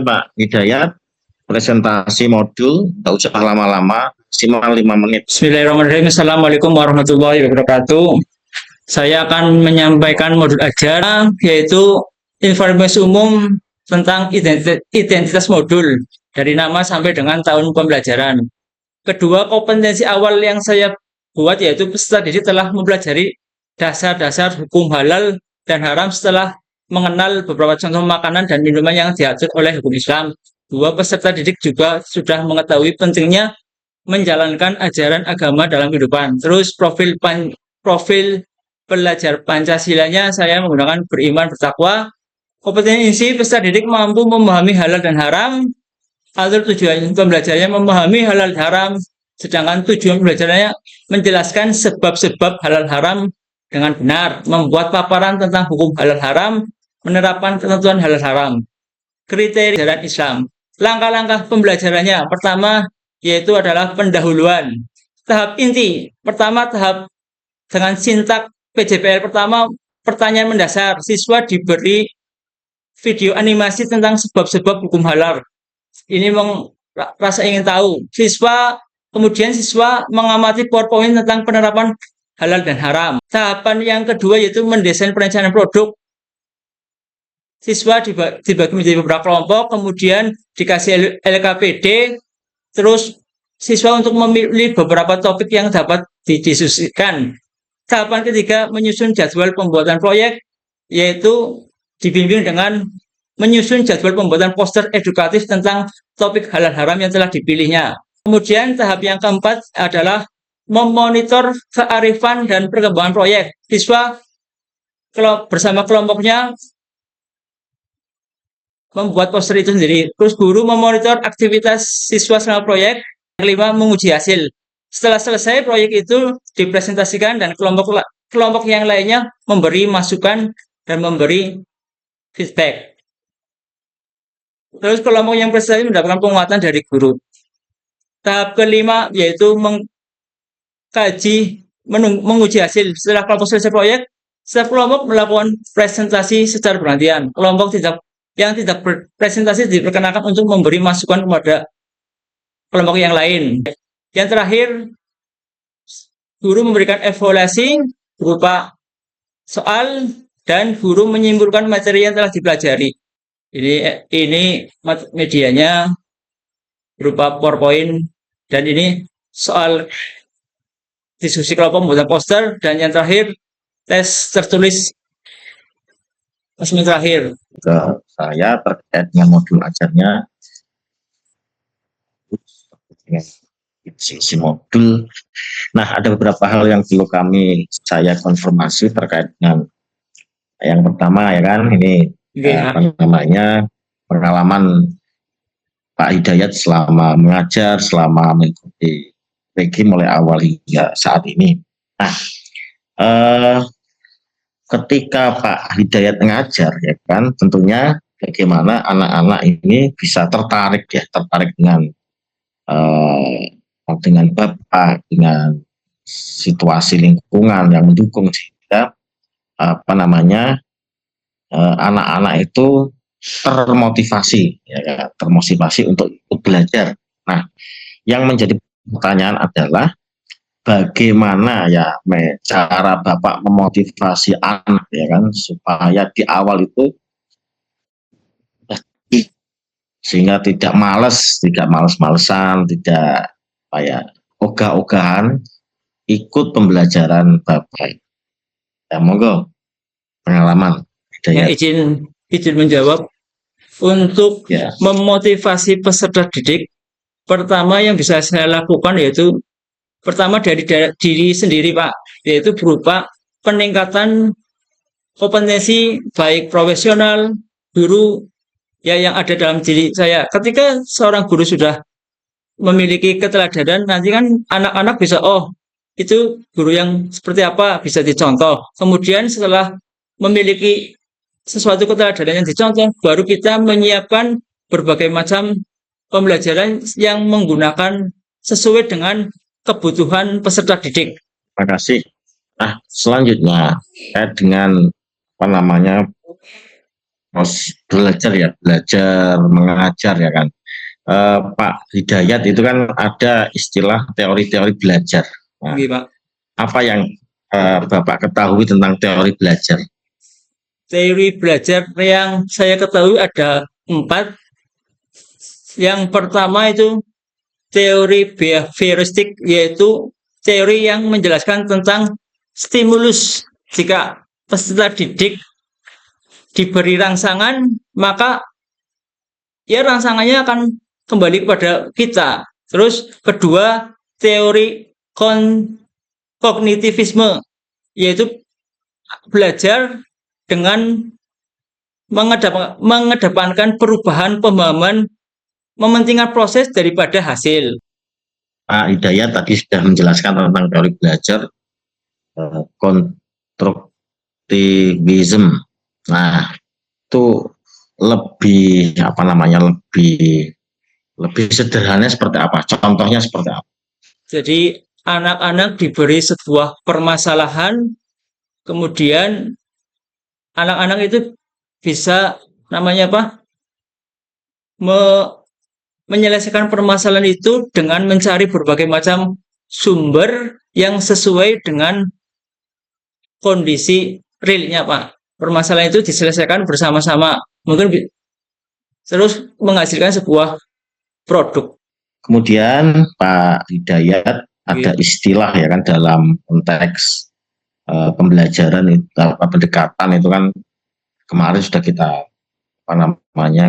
Pak Hidayat, presentasi modul, nggak usah lama-lama, maksimal 5 menit. Bismillahirrahmanirrahim. Assalamualaikum warahmatullahi wabarakatuh. Saya akan menyampaikan modul ajar, yaitu informasi umum tentang identitas modul, dari nama sampai dengan tahun pembelajaran. Kedua, kompetensi awal yang saya buat yaitu peserta didik telah mempelajari dasar-dasar hukum halal dan haram setelah mengenal beberapa contoh makanan dan minuman yang diatur oleh hukum Islam. Dua, peserta didik juga sudah mengetahui pentingnya menjalankan ajaran agama dalam kehidupan. Terus profil belajar Pancasilanya saya menggunakan beriman, bertakwa. Kompetensi peserta didik mampu memahami halal dan haram. Alur tujuan pembelajarannya memahami halal dan haram, sedangkan tujuan pembelajarannya menjelaskan sebab-sebab halal haram dengan benar, membuat paparan tentang hukum halal haram, menerapkan ketentuan halal haram. Kriteria ajaran Islam. Langkah-langkah pembelajarannya. Pertama, yaitu adalah pendahuluan. Tahap inti. Pertama, tahap dengan sintak PJPL. Pertama, pertanyaan mendasar. Siswa diberi video animasi tentang sebab-sebab hukum halal. Ini rasa ingin tahu. Kemudian siswa mengamati PowerPoint tentang penerapan halal dan haram. Tahapan yang kedua yaitu mendesain perencanaan produk. Siswa dibagi menjadi beberapa kelompok, kemudian dikasih LKPD, terus siswa untuk memilih beberapa topik yang dapat didiskusikan. Tahapan ketiga, menyusun jadwal pembuatan proyek, yaitu dibimbing dengan menyusun jadwal pembuatan poster edukatif tentang topik halal haram yang telah dipilihnya. Kemudian tahap yang keempat adalah memonitor kearifan dan perkembangan proyek. Siswa bersama kelompoknya membuat poster itu sendiri. Terus guru memonitor aktivitas siswa selama proyek. Yang kelima, menguji hasil. Setelah selesai proyek itu dipresentasikan dan kelompok yang lainnya memberi masukan dan memberi feedback. Terus kelompok yang presentasi mendapatkan penguatan dari guru. Tahap kelima yaitu menguji hasil. Setelah kelompok selesai proyek, setiap kelompok melakukan presentasi secara bergantian. Kelompok yang tidak berpresentasi diperkenakan untuk memberi masukan kepada kelompok yang lain. Yang terakhir, guru memberikan evaluasi berupa soal dan guru menyimpulkan materi yang telah dipelajari. Ini medianya berupa PowerPoint dan ini soal diskusi kelompok membuat poster, dan yang terakhir tes tertulis asesmen terakhir. Ke saya terkait dengan modul ajarnya, isi modul. Nah, ada beberapa hal yang perlu saya konfirmasi terkait dengan yang pertama, ya kan, ini pengalaman Pak Hidayat selama mengajar, selama mengikuti PG mulai awal hingga saat ini. Nah, ketika Pak Hidayat mengajar, ya kan, tentunya bagaimana anak-anak ini bisa tertarik dengan Bapak, dengan situasi lingkungan yang mendukung, sehingga anak-anak itu termotivasi untuk ikut belajar. Nah, yang menjadi pertanyaan adalah bagaimana ya cara Bapak memotivasi anak, ya kan, supaya di awal itu sehingga tidak males-malesan, tidak ogah-ogahan ikut pembelajaran Bapak. Ya, monggo pengalaman. Ya, izin menjawab. Untuk memotivasi peserta didik, pertama yang bisa saya lakukan yaitu pertama dari diri sendiri, Pak, yaitu berupa peningkatan kompetensi baik profesional, guru ya yang ada dalam diri saya. Ketika seorang guru sudah memiliki keteladanan, nanti kan anak-anak bisa, oh itu guru yang seperti apa, bisa dicontoh. Kemudian setelah memiliki sesuatu keteladanan yang dicontoh, baru kita menyiapkan berbagai macam pembelajaran yang menggunakan sesuai dengan kebutuhan peserta didik. Terima kasih. Nah, selanjutnya dengan belajar ya, belajar mengajar ya kan. Pak Hidayat itu kan ada istilah teori-teori belajar. Nah, Oke, Pak. apa yang Bapak ketahui tentang teori belajar? Teori belajar yang saya ketahui ada 4. Yang pertama itu teori behavioristik, yaitu teori yang menjelaskan tentang stimulus. Jika peserta didik diberi rangsangan, maka ya rangsangannya akan kembali kepada kita. Terus kedua, teori kognitivisme, yaitu belajar dengan mengedepankan perubahan pemahaman, mementingkan proses daripada hasil. Pak Hidayat tadi sudah menjelaskan tentang teori belajar, konstruktivism. Nah, itu lebih lebih sederhana seperti apa? Contohnya seperti apa? Jadi anak-anak diberi sebuah permasalahan, kemudian anak-anak itu bisa menyelesaikan permasalahan itu dengan mencari berbagai macam sumber yang sesuai dengan kondisi realnya, Pak. Permasalahan itu diselesaikan bersama-sama, mungkin terus menghasilkan sebuah produk. Kemudian Pak Hidayat ada istilah ya kan dalam konteks pembelajaran itu, pendekatan itu kan kemarin sudah kita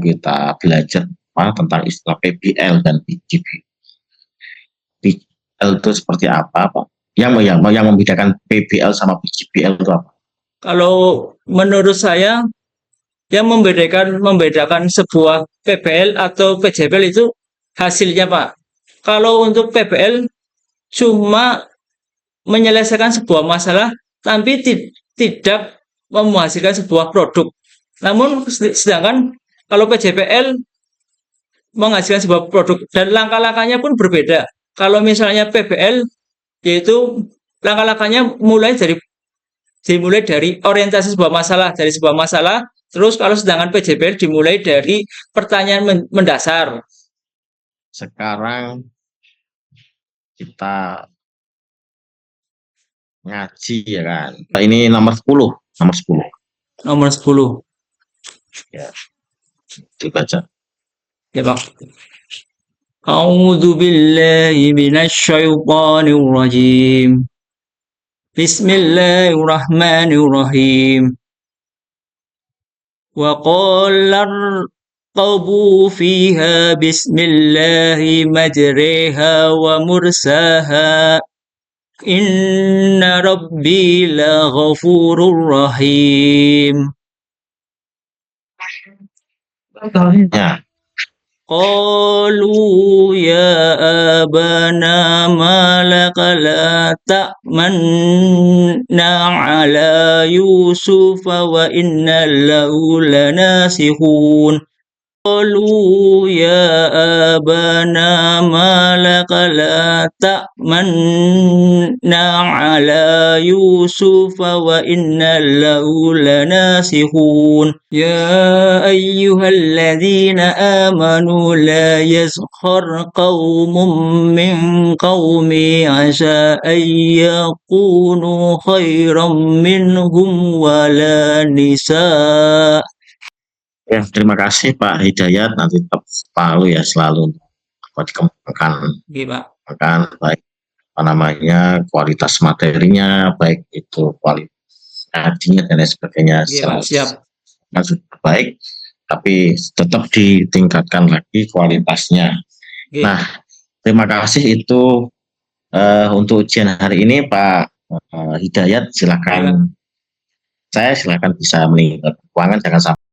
kita belajar tentang istilah PBL dan PGB. PBL itu seperti apa, Pak? Yang membedakan PBL sama PGBL itu apa? Kalau menurut saya, yang membedakan sebuah PBL atau PJBL itu hasilnya, Pak. Kalau untuk PBL cuma menyelesaikan sebuah masalah, tapi tidak menghasilkan sebuah produk. Namun sedangkan kalau PJBL menghasilkan sebuah produk dan langkah-langkahnya pun berbeda. Kalau misalnya PBL, yaitu langkah-langkahnya dimulai dari orientasi sebuah masalah, terus kalau sedangkan PJBL dimulai dari pertanyaan mendasar. Sekarang kita ngaji ya kan. Ini nomor 10. Nomor 10. Ya. Dibaca. Ya, Pak. A'udzu billahi minasyaitonir rajim. Bismillahirrahmanirrahim. Wa qala اركبوا فيها بسم الله مجريها ومرساها إن ربي لغفور رحيم. Ya. قالوا يا أبانا ما لك لا تأمنا على يوسف وإنا له لناصحون. قالوا يا أبانا ما لك لا تأمنا على يوسف وإنا له لناصحون. يا أيها الذين آمنوا لا يسخر قوم من قوم عسى أن يكونوا خيرا منهم ولا نساء. Ya, terima kasih Pak Hidayat, nanti tetap selalu dikembangkan baik kualitas materinya, baik itu kualitas ngajinya dan lain sebagainya. Siap. Sudah baik, tapi tetap ditingkatkan lagi kualitasnya. Nah, terima kasih itu untuk ujian hari ini Pak Hidayat, silakan bisa meninggalkan ruangan, jangan sampai